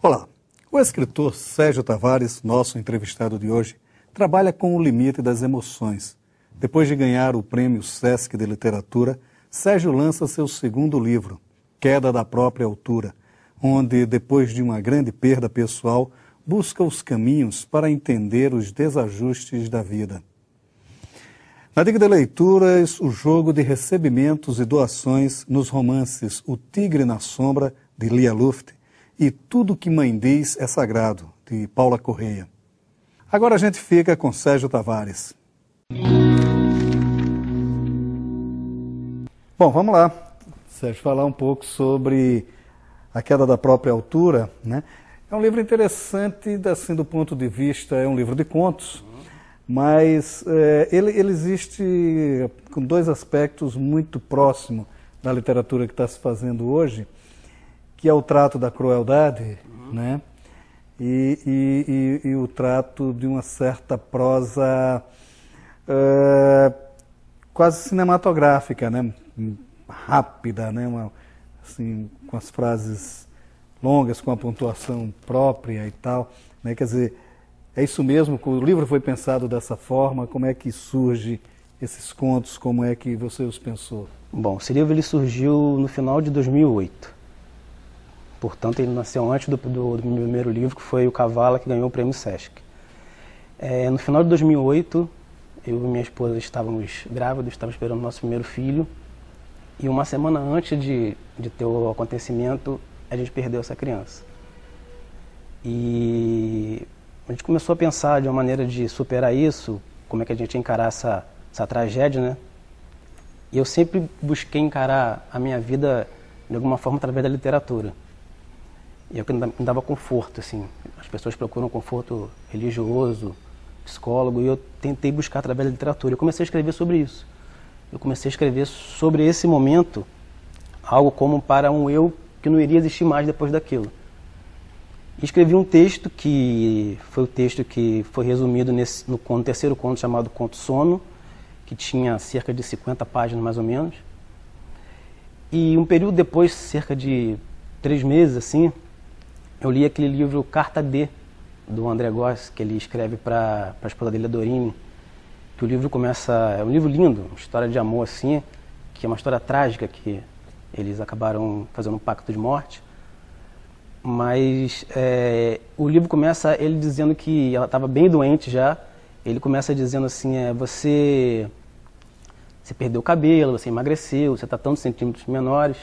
Olá, o escritor Sérgio Tavares, nosso entrevistado de hoje, trabalha com o limite das emoções. Depois de ganhar o Prêmio Sesc de Literatura, Sérgio lança seu segundo livro, Queda da Própria Altura, onde, depois de uma grande perda pessoal, busca os caminhos para entender os desajustes da vida. Na Dica de Leituras, o jogo de recebimentos e doações nos romances O Tigre na Sombra, de Lia Luft, e Tudo que Mãe Diz é Sagrado, de Paula Correia. Agora a gente fica com Sérgio Tavares. Bom, vamos lá, Sérgio, falar um pouco sobre A Queda da Própria Altura, né? É um livro interessante, assim, do ponto de vista, é um livro de contos, mas ele existe com dois aspectos muito próximos da literatura que está se fazendo hoje, que é o trato da crueldade, né? E o trato de uma certa prosa quase cinematográfica, né? Rápida, né? Assim, com as frases longas, com a pontuação própria e tal, né? Quer dizer, é isso mesmo? O livro foi pensado dessa forma? Como é que surge esses contos? Como é que você os pensou? Bom, esse livro ele surgiu no final de 2008. Portanto, ele nasceu antes do meu primeiro livro, que foi O Cavala, que ganhou o Prêmio Sesc. No final de 2008, eu e minha esposa estávamos grávidos, estávamos esperando o nosso primeiro filho. E uma semana antes de ter o acontecimento, a gente perdeu essa criança. E a gente começou a pensar de uma maneira de superar isso, como é que a gente ia encarar essa tragédia, né? E eu sempre busquei encarar a minha vida de alguma forma através da literatura. E eu me dava conforto, assim. As pessoas procuram conforto religioso, psicólogo, e eu tentei buscar através da literatura. Eu comecei a escrever sobre isso. Eu comecei a escrever sobre esse momento, algo como para um eu que não iria existir mais depois daquilo. E escrevi um texto que foi o texto que foi resumido no terceiro conto, chamado Conto Sono, que tinha cerca de 50 páginas mais ou menos. E um período depois, cerca de 3 meses, assim, eu li aquele livro Carta D, do André Gorz, que ele escreve para a esposa dele, a Dorine. Que o livro começa, é um livro lindo, uma história de amor assim, que é uma história trágica, que eles acabaram fazendo um pacto de morte. Mas o livro começa ele dizendo que ela estava bem doente já. Ele começa dizendo assim, você perdeu o cabelo, você emagreceu, você está tantos centímetros menores,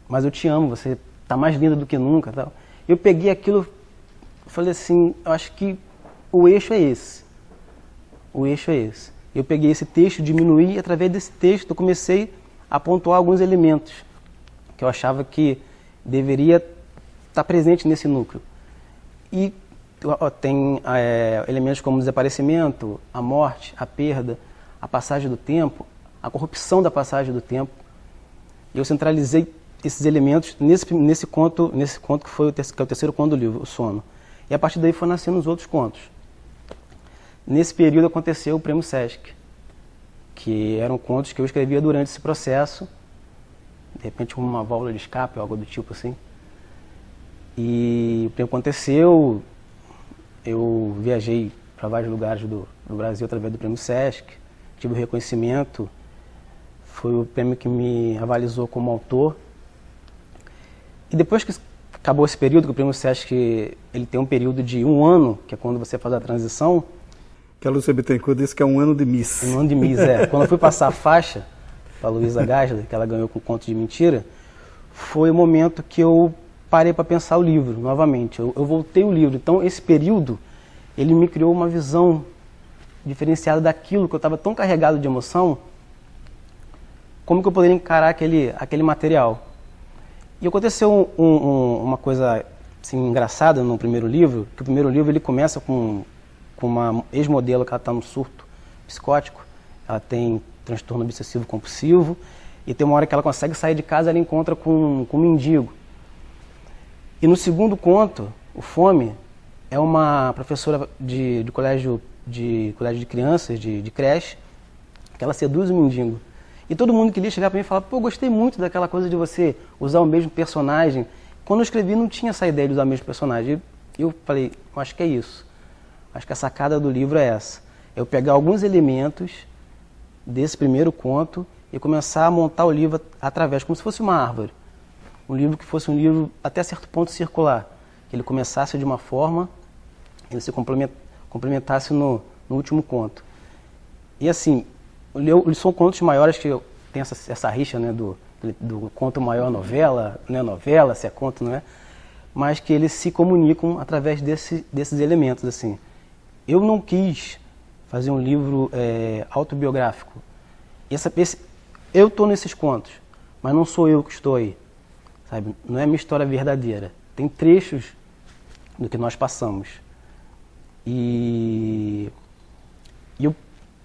mas eu te amo, você está mais linda do que nunca. Tal. Eu peguei aquilo, falei assim, eu acho que o eixo é esse. O eixo é esse. Eu peguei esse texto, diminuí, e através desse texto eu comecei a pontuar alguns elementos que eu achava que deveria estar presente nesse núcleo. E tem elementos como o desaparecimento, a morte, a perda, a passagem do tempo, a corrupção da passagem do tempo. E eu centralizei esses elementos nesse conto que é o terceiro conto do livro, O Sono. E a partir daí foram nascendo os outros contos. Nesse período aconteceu o Prêmio Sesc, que eram contos que eu escrevia durante esse processo, de repente como uma válvula de escape, algo do tipo assim. E o prêmio aconteceu, eu viajei para vários lugares do Brasil através do Prêmio Sesc, tive o reconhecimento, foi o prêmio que me avalizou como autor. E depois que acabou esse período, que o Prêmio Sesc ele tem um período de 1 ano, que é quando você faz a transição. Que a Lúcia Bittencourt disse que é um ano de Miss. Um ano de Miss, Quando eu fui passar a faixa para a Luísa Gasler, que ela ganhou com o Conto de Mentira, foi o momento que eu parei para pensar o livro novamente. Eu voltei o livro. Então, esse período, ele me criou uma visão diferenciada daquilo que eu estava tão carregado de emoção, como que eu poderia encarar aquele material. E aconteceu uma coisa assim, engraçada no primeiro livro, que o primeiro livro ele começa com uma ex-modelo que ela está no surto psicótico, ela tem transtorno obsessivo compulsivo, e tem uma hora que ela consegue sair de casa e ela encontra com um mendigo. E no segundo conto, O Fome, é uma professora de colégio de crianças, de creche, que ela seduz o mendigo. E todo mundo que lia chegava para mim e falava, pô, gostei muito daquela coisa de você usar o mesmo personagem. Quando eu escrevi não tinha essa ideia de usar o mesmo personagem. Eu falei, acho que é isso. Acho que a sacada do livro é essa. Eu pegar alguns elementos desse primeiro conto e começar a montar o livro através, como se fosse uma árvore. Um livro que fosse um livro até certo ponto circular. Que ele começasse de uma forma, ele se complementasse no último conto. E assim, são contos maiores que eu tenho essa rixa, né, do conto maior novela, não é novela, se é conto, não é? Mas que eles se comunicam através desses elementos, assim. Eu não quis fazer um livro autobiográfico. Eu estou nesses contos, mas não sou eu que estou aí, sabe? Não é minha história verdadeira. Tem trechos do que nós passamos. E eu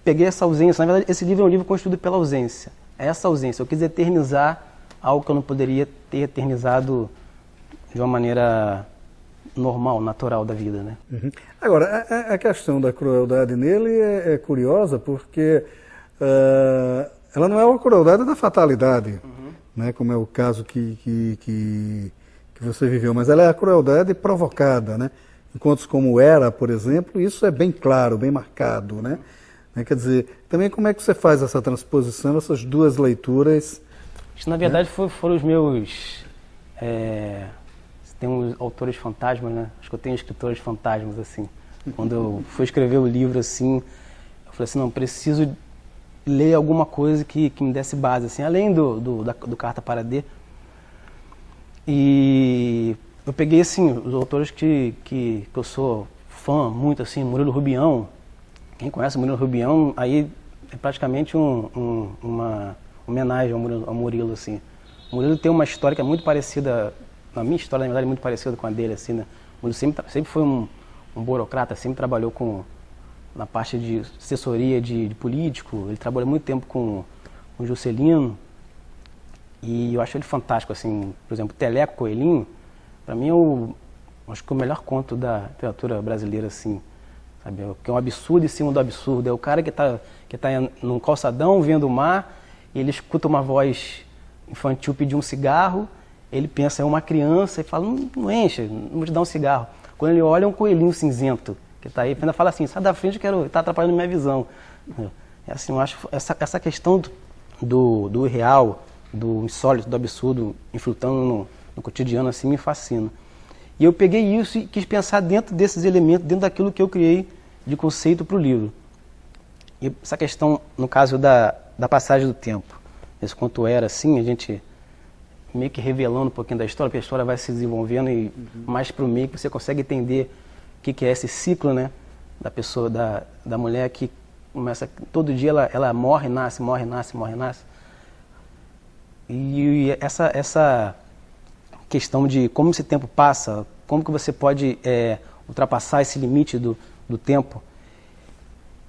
peguei essa ausência. Na verdade, esse livro é um livro construído pela ausência. É essa ausência. Eu quis eternizar algo que eu não poderia ter eternizado de uma maneira normal, natural da vida, né? Uhum. Agora, a questão da crueldade nele é curiosa porque ela não é uma crueldade da fatalidade, né? Como é o caso que você viveu, mas ela é a crueldade provocada, né? Em contos como Era, por exemplo, isso é bem claro, bem marcado, né? Quer dizer, também como é que você faz essa transposição, essas duas leituras? Isso, na verdade, foram os meus... Tem uns autores fantasmas, né? Acho que eu tenho escritores fantasmas, assim. Quando eu fui escrever o livro, assim, eu falei assim, não, preciso ler alguma coisa que me desse base, assim, além do Carta para D. E eu peguei, assim, os autores que eu sou fã muito, assim, Murilo Rubião. Quem conhece o Murilo Rubião, aí é praticamente uma homenagem ao Murilo, assim. O Murilo tem uma história que é muito parecida, a minha história, na verdade, é muito parecida com a dele, assim, né? O Murilo sempre foi um burocrata, sempre trabalhou na parte de assessoria de político. Ele trabalhou muito tempo com o Juscelino. E eu acho ele fantástico, assim. Por exemplo, Teleco Coelhinho, para mim acho que é o melhor conto da literatura brasileira, assim. Sabe? Que é um absurdo em cima do absurdo. É o cara que tá num calçadão vendo o mar, ele escuta uma voz infantil pedir um cigarro, ele pensa, é uma criança, e fala, não enche, não vou te dar um cigarro. Quando ele olha, é um coelhinho cinzento, que está aí, ainda fala assim, sai da frente, está atrapalhando minha visão. É assim, eu acho essa questão do irreal, do insólito, do absurdo, infiltrando no cotidiano, assim, me fascina. E eu peguei isso e quis pensar dentro desses elementos, dentro daquilo que eu criei de conceito para o livro. E essa questão, no caso da passagem do tempo, esse conto Era, assim, a gente meio que revelando um pouquinho da história, porque a história vai se desenvolvendo e mais para o meio que você consegue entender o que é esse ciclo, né, da pessoa, da mulher que começa, todo dia ela morre, nasce, morre, nasce, morre, nasce. E essa questão de como esse tempo passa, como que você pode ultrapassar esse limite do tempo,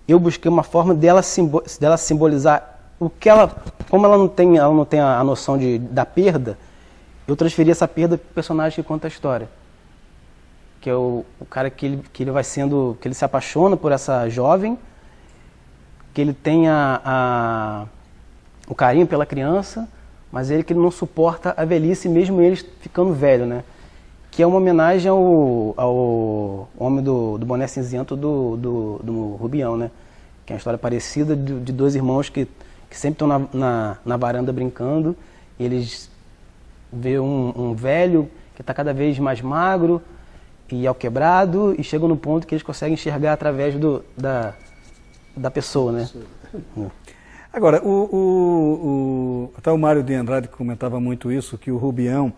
eu busquei uma forma dela simbolizar o que como ela não tem a noção da perda, eu transferi essa perda para o personagem que conta a história. Que é o cara que ele vai sendo, que ele se apaixona por essa jovem, que ele tem o carinho pela criança, mas ele não suporta a velhice, mesmo ele ficando velho, né? Que é uma homenagem ao homem do boné cinzento do Rubião, né? Que é uma história parecida de dois irmãos que sempre estão na varanda brincando, e eles vê um velho que está cada vez mais magro e alquebrado, e chegam no ponto que eles conseguem enxergar através da pessoa, né? Agora, até o Mário de Andrade comentava muito isso, que o Rubião,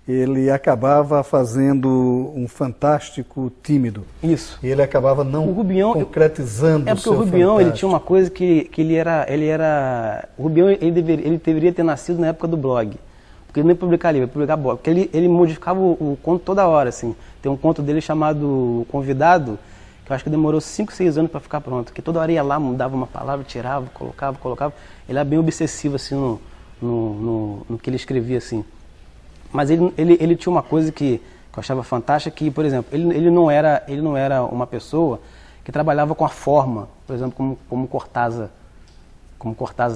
ele acabava fazendo um fantástico tímido. Isso. E ele acabava não concretizando o seu porque o Rubião, ele tinha uma coisa que ele era... O Rubião, ele deveria ter nascido na época do blog. Porque ele não ia publicar livro, ia publicar blog. Porque ele modificava o conto toda hora, assim. Tem um conto dele chamado Convidado, que eu acho que demorou 5, 6 anos para ficar pronto. Que toda hora ia lá, mudava uma palavra, tirava, colocava. Ele era bem obsessivo, assim, no que ele escrevia, assim. Mas ele tinha uma coisa que eu achava fantástica, que, por exemplo, ele não era uma pessoa que trabalhava com a forma, por exemplo, como Cortázar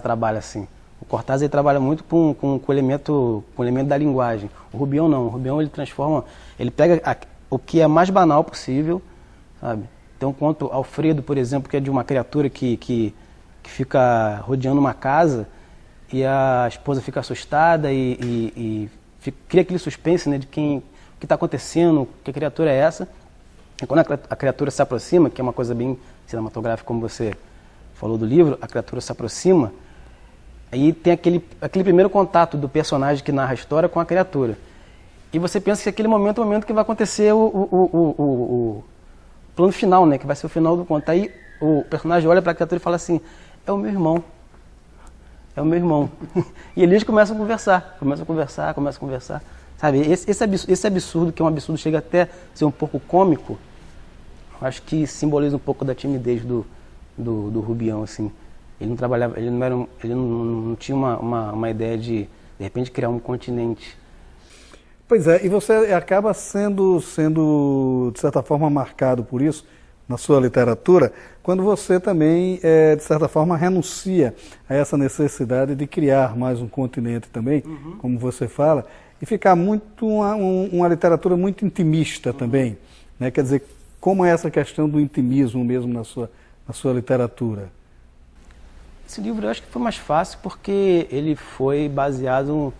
trabalha, assim. O Cortázar ele trabalha muito com o elemento da linguagem. O Rubião não. O Rubião ele transforma, ele pega o que é mais banal possível, sabe? Tem um conto, Alfredo, por exemplo, que é de uma criatura que fica rodeando uma casa e a esposa fica assustada e cria aquele suspense, né, de o que está acontecendo, que criatura é essa. E quando a criatura se aproxima, que é uma coisa bem cinematográfica, como você falou do livro, a criatura se aproxima, aí tem aquele primeiro contato do personagem que narra a história com a criatura. E você pensa que aquele momento é o momento que vai acontecer o plano final, né? Que vai ser o final do conto. Aí o personagem olha para a criatura e fala assim, é o meu irmão. É o meu irmão. E eles começam a conversar. Sabe, esse absurdo, que é um absurdo, chega até a ser um pouco cômico, eu acho que simboliza um pouco da timidez do Rubião, assim. Ele não trabalhava, ele não tinha uma ideia de repente, criar um continente. Pois é, e você acaba sendo, de certa forma, marcado por isso na sua literatura, quando você também, de certa forma, renuncia a essa necessidade de criar mais um continente também, como você fala, e ficar muito uma literatura muito intimista também, né? Quer dizer, como é essa questão do intimismo mesmo na sua literatura? Esse livro eu acho que foi mais fácil porque ele foi baseado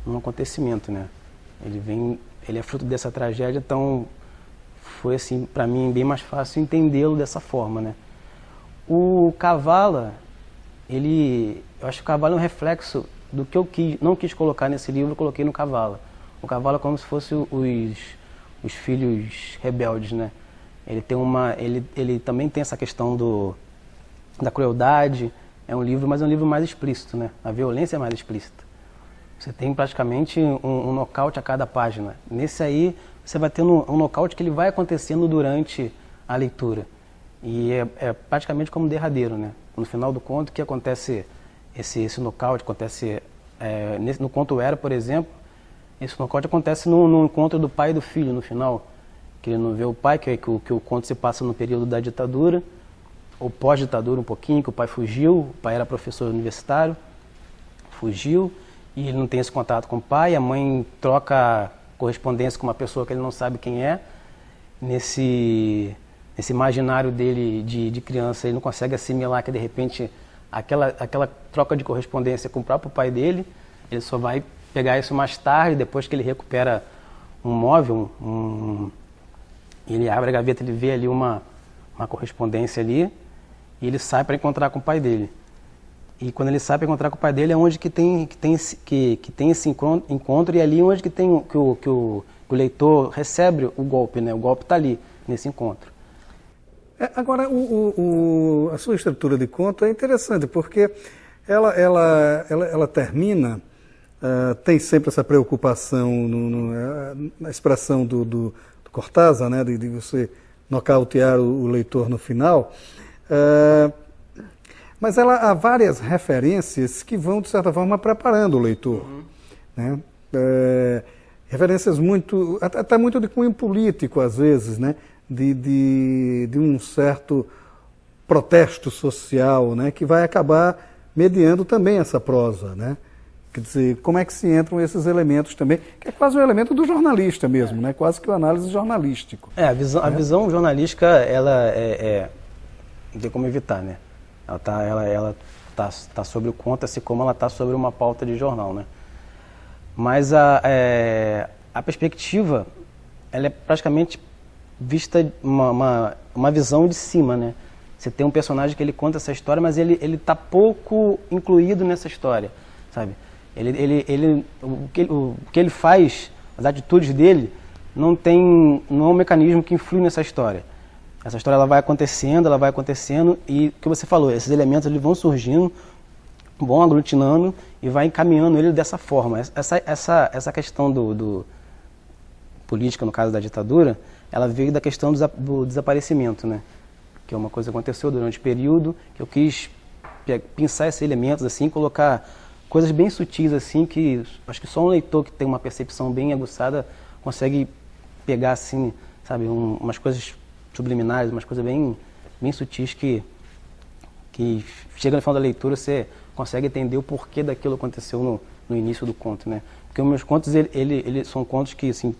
num acontecimento, né? Ele é fruto dessa tragédia, então foi assim, para mim, bem mais fácil entendê-lo dessa forma, né? O Kavala, eu acho que o Kavala é um reflexo do que eu não quis colocar nesse livro, eu coloquei no Kavala. O Kavala é como se fosse os filhos rebeldes, né? Ele também tem essa questão da crueldade. É um livro, mas é um livro mais explícito, né? A violência é mais explícita. Você tem praticamente um nocaute a cada página. Nesse aí, você vai tendo um nocaute que ele vai acontecendo durante a leitura. E é praticamente como um derradeiro, né? No final do conto, que acontece esse nocaute, acontece... no conto Era, por exemplo, esse nocaute acontece no encontro do pai e do filho, no final. Que ele não vê o pai, que o conto se passa no período da ditadura, ou pós-ditadura um pouquinho, que o pai fugiu, o pai era professor universitário, fugiu, e ele não tem esse contato com o pai, a mãe troca correspondência com uma pessoa que ele não sabe quem é. Nesse imaginário dele de criança, ele não consegue assimilar que de repente aquela troca de correspondência com o próprio pai dele, ele só vai pegar isso mais tarde, depois que ele recupera um móvel, ele abre a gaveta, ele vê ali uma correspondência ali, e ele sai para encontrar com o pai dele. E quando ele sai para encontrar com o pai dele, é onde que tem esse encontro, e ali onde que o leitor recebe o golpe, né? O golpe está ali, nesse encontro. Agora, a sua estrutura de conto é interessante, porque ela termina, tem sempre essa preocupação na expressão do Cortázar, né? De você nocautear o leitor no final. Mas há várias referências que vão, de certa forma, preparando o leitor. Né? Referências até muito de cunho político, às vezes, né? De um certo protesto social, né? Que vai acabar mediando também essa prosa. Né? Quer dizer, como é que se entram esses elementos também, que é quase o elemento do jornalista mesmo, né? Quase que o análise jornalístico. A visão jornalística, ela não tem como evitar, né? Ela tá sobre o conto, assim como ela está sobre uma pauta de jornal, né? Mas a perspectiva, ela é praticamente vista uma visão de cima, né? Você tem um personagem que ele conta essa história, mas ele está pouco incluído nessa história, sabe? O que ele faz, as atitudes dele, não é um mecanismo que influi nessa história. Essa história ela vai acontecendo, e o que você falou, esses elementos eles vão surgindo, vão aglutinando e vai encaminhando ele dessa forma. Essa questão do política, no caso da ditadura, ela veio da questão do desaparecimento, né? Que é uma coisa que aconteceu durante o período, que eu quis pensar esses elementos, assim, colocar coisas bem sutis, assim, que acho que só um leitor que tem uma percepção bem aguçada consegue pegar, assim, sabe, umas coisas subliminares, umas coisas bem sutis que chega no final da leitura, você consegue entender o porquê daquilo aconteceu no início do conto, né? Porque os meus contos, ele são contos que, assim,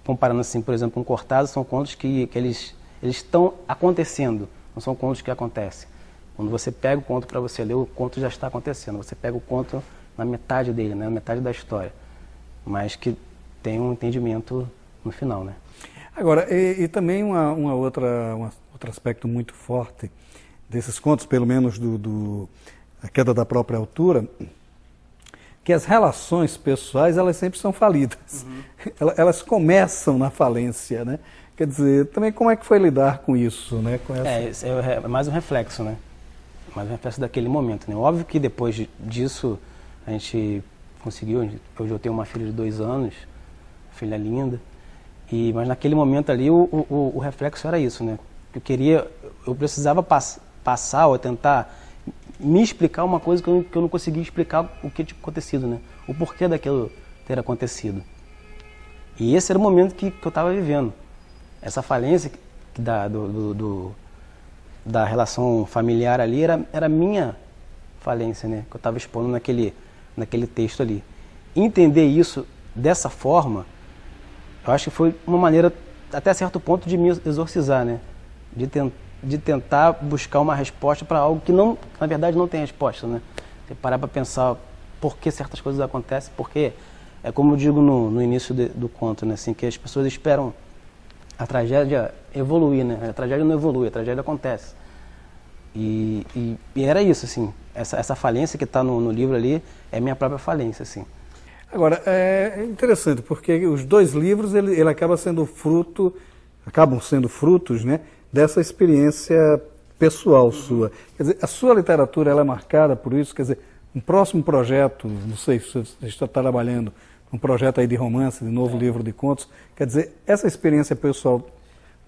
comparando assim, por exemplo, um Cortázar, são contos que eles estão acontecendo, não são contos que acontecem. Quando você pega o conto para você ler, o conto já está acontecendo. Você pega o conto na metade dele, né? Na metade da história, mas que tem um entendimento no final, né? Agora, e também um outro aspecto muito forte desses contos, pelo menos A Queda da Própria Altura, que as relações pessoais, elas sempre são falidas. Uhum. Elas começam na falência, né? Quer dizer, também como é que foi lidar com isso, né? Com essa... É mais um reflexo, né? Mais um reflexo daquele momento, né? Óbvio que depois disso a gente conseguiu, hoje eu tenho uma filha de 2 anos, filha linda, mas naquele momento ali o reflexo era isso, né? Eu precisava passar ou tentar me explicar uma coisa que eu não conseguia explicar o que tinha acontecido, né? O porquê daquilo ter acontecido. E esse era o momento que eu estava vivendo. Essa falência da relação familiar ali era minha falência, né? Que eu estava expondo naquele texto ali. Entender isso dessa forma, eu acho que foi uma maneira, até certo ponto, de me exorcizar, né? De tentar buscar uma resposta para algo que, na verdade, não tem resposta, né? Você parar para pensar por que certas coisas acontecem, porque é como eu digo no início do conto, né? Assim, que as pessoas esperam a tragédia evoluir, né? A tragédia não evolui, a tragédia acontece. E era isso, assim, essa falência que está no livro ali é minha própria falência, assim. Agora, é interessante, porque os 2 livros, ele acabam sendo frutos, né, dessa experiência pessoal sua. Quer dizer, a sua literatura, ela é marcada por isso, quer dizer, um próximo projeto, não sei se você está trabalhando, um projeto aí de romance, de novo livro de contos, quer dizer, essa experiência pessoal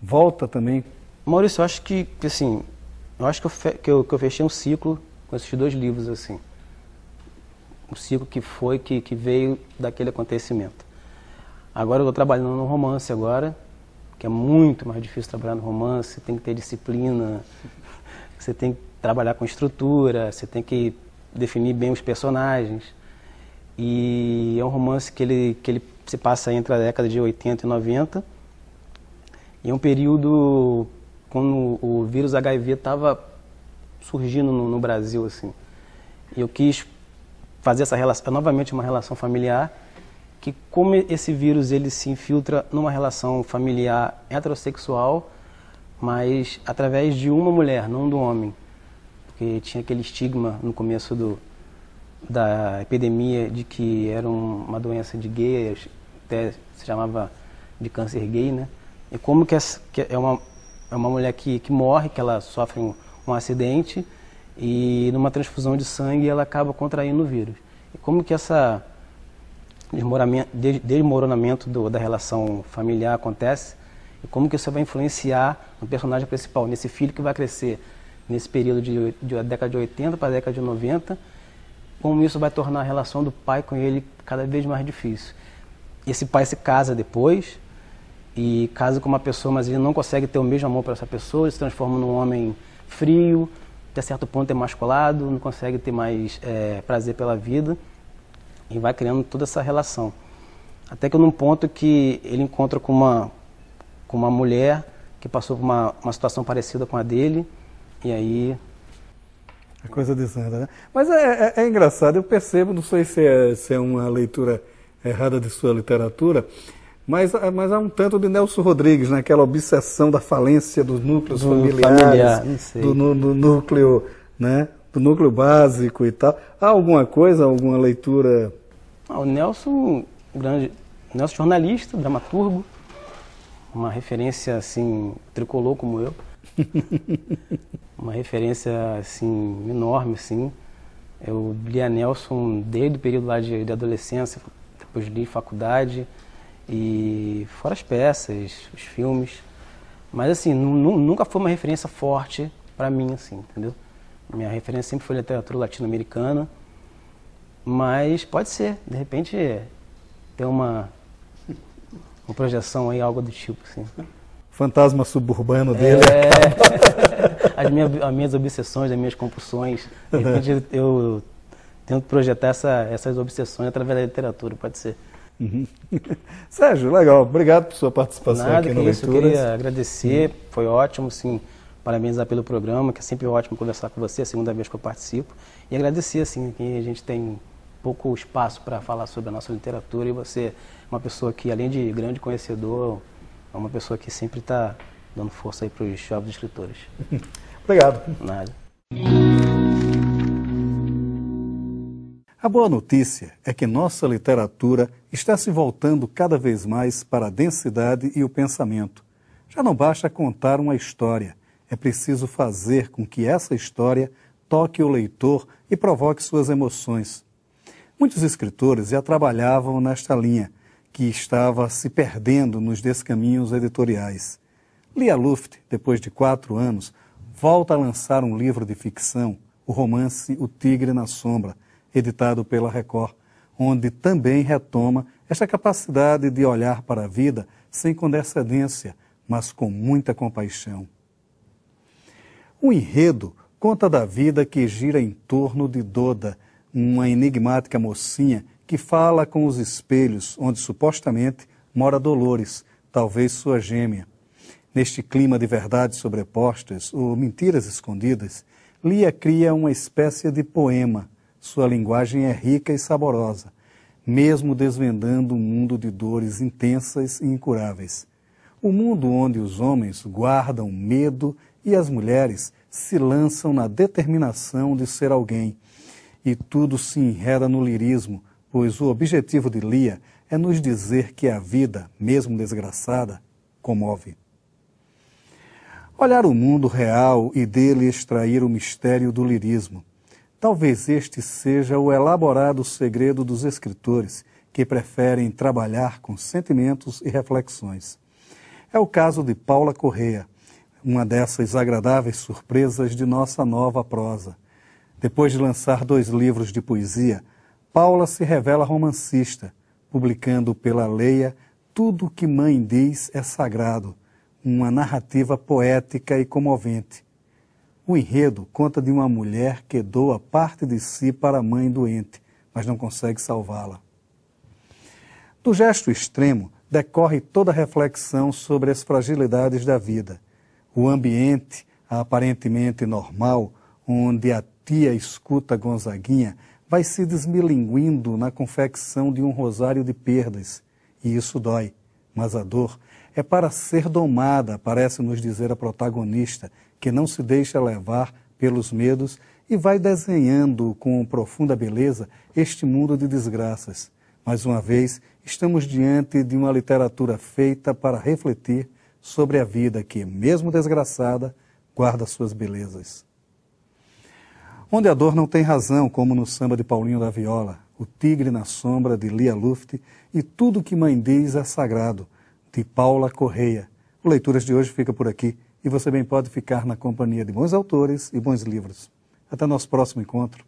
volta também? Maurício, eu acho que assim, que eu fechei um ciclo com esses 2 livros, assim. Um ciclo que veio daquele acontecimento. Agora eu estou trabalhando no romance agora, que é muito mais difícil trabalhar no romance, tem que ter disciplina, você tem que trabalhar com estrutura, você tem que definir bem os personagens. E é um romance que ele se passa entre a década de 80 e 90, e é um período quando o vírus HIV estava surgindo no Brasil, assim. E eu quis fazer essa relação, novamente uma relação familiar, que como esse vírus ele se infiltra numa relação familiar heterossexual, mas através de uma mulher, não do homem. Porque tinha aquele estigma no começo da epidemia de que era uma doença de gay, até se chamava de câncer gay, né? E como que é uma mulher que morre, que ela sofre um acidente, e numa transfusão de sangue ela acaba contraindo o vírus. E como que essa desmoronamento da relação familiar acontece, e como que isso vai influenciar no personagem principal, nesse filho que vai crescer nesse período da década de 80 para a década de 90, como isso vai tornar a relação do pai com ele cada vez mais difícil. Esse pai se casa depois, e casa com uma pessoa, mas ele não consegue ter o mesmo amor para essa pessoa, ele se transforma num homem frio, até certo ponto emasculado, não consegue ter mais prazer pela vida, e vai criando toda essa relação. Até que num ponto que ele encontra com uma mulher que passou por uma situação parecida com a dele, e aí... A coisa desanda, né? Mas é engraçado, eu percebo, não sei se é uma leitura errada de sua literatura, mas há um tanto de Nelson Rodrigues, naquela obsessão da falência dos núcleos familiares, do núcleo, né, do núcleo básico e tal. Há alguma coisa, alguma leitura? O Nelson, Nelson jornalista, dramaturgo, uma referência assim, tricolor como eu, uma referência assim, enorme, assim. Eu li a Nelson desde o período lá de adolescência, depois li faculdade, e fora as peças, os filmes, mas assim, nunca foi uma referência forte para mim, assim, entendeu? Minha referência sempre foi literatura latino-americana, mas pode ser, de repente, ter uma projeção aí, algo do tipo, assim. Fantasma suburbano dele. as minhas obsessões, as minhas compulsões. De repente eu tento projetar essas obsessões através da literatura, pode ser. Uhum. Sérgio, legal. Obrigado por sua participação aqui no Leituras. Eu queria agradecer, foi ótimo, sim. Parabenizar pelo programa, que é sempre ótimo conversar com você, é a segunda vez que eu participo. E agradecer, assim, que a gente tem pouco espaço para falar sobre a nossa literatura e você é uma pessoa que, além de grande conhecedor, é uma pessoa que sempre está dando força aí para os jovens escritores. Obrigado. Nada. A boa notícia é que nossa literatura está se voltando cada vez mais para a densidade e o pensamento. Já não basta contar uma história, é preciso fazer com que essa história toque o leitor e provoque suas emoções. Muitos escritores já trabalhavam nesta linha, que estava se perdendo nos descaminhos editoriais. Lia Luft, depois de 4 anos, volta a lançar um livro de ficção, o romance O Tigre na Sombra, editado pela Record, onde também retoma esta capacidade de olhar para a vida sem condescendência, mas com muita compaixão. O enredo conta da vida que gira em torno de Doda, uma enigmática mocinha que fala com os espelhos, onde supostamente mora Dolores, talvez sua gêmea. Neste clima de verdades sobrepostas ou mentiras escondidas, Lia cria uma espécie de poema. Sua linguagem é rica e saborosa, mesmo desvendando um mundo de dores intensas e incuráveis. O mundo onde os homens guardam medo e as mulheres se lançam na determinação de ser alguém. E tudo se enreda no lirismo, pois o objetivo de Lia é nos dizer que a vida, mesmo desgraçada, comove. Olhar o mundo real e dele extrair o mistério do lirismo. Talvez este seja o elaborado segredo dos escritores que preferem trabalhar com sentimentos e reflexões. É o caso de Paula Corrêa, uma dessas agradáveis surpresas de nossa nova prosa. Depois de lançar 2 livros de poesia, Paula se revela romancista, publicando pela Leia Tudo que Mãe Diz é Sagrado, uma narrativa poética e comovente. O enredo conta de uma mulher que doa parte de si para a mãe doente, mas não consegue salvá-la. Do gesto extremo decorre toda a reflexão sobre as fragilidades da vida. O ambiente, aparentemente normal, onde a tia escuta Gonzaguinha, vai se desmilinguindo na confecção de um rosário de perdas. E isso dói, mas a dor é para ser domada, parece nos dizer a protagonista, que não se deixa levar pelos medos e vai desenhando com profunda beleza este mundo de desgraças. Mais uma vez, estamos diante de uma literatura feita para refletir sobre a vida que, mesmo desgraçada, guarda suas belezas. Onde a dor não tem razão, como no samba de Paulinho da Viola, O Tigre na Sombra, de Lia Luft, e Tudo que Mãe Diz é Sagrado, de Paula Corrêa. O Leituras de hoje fica por aqui e você bem pode ficar na companhia de bons autores e bons livros. Até nosso próximo encontro.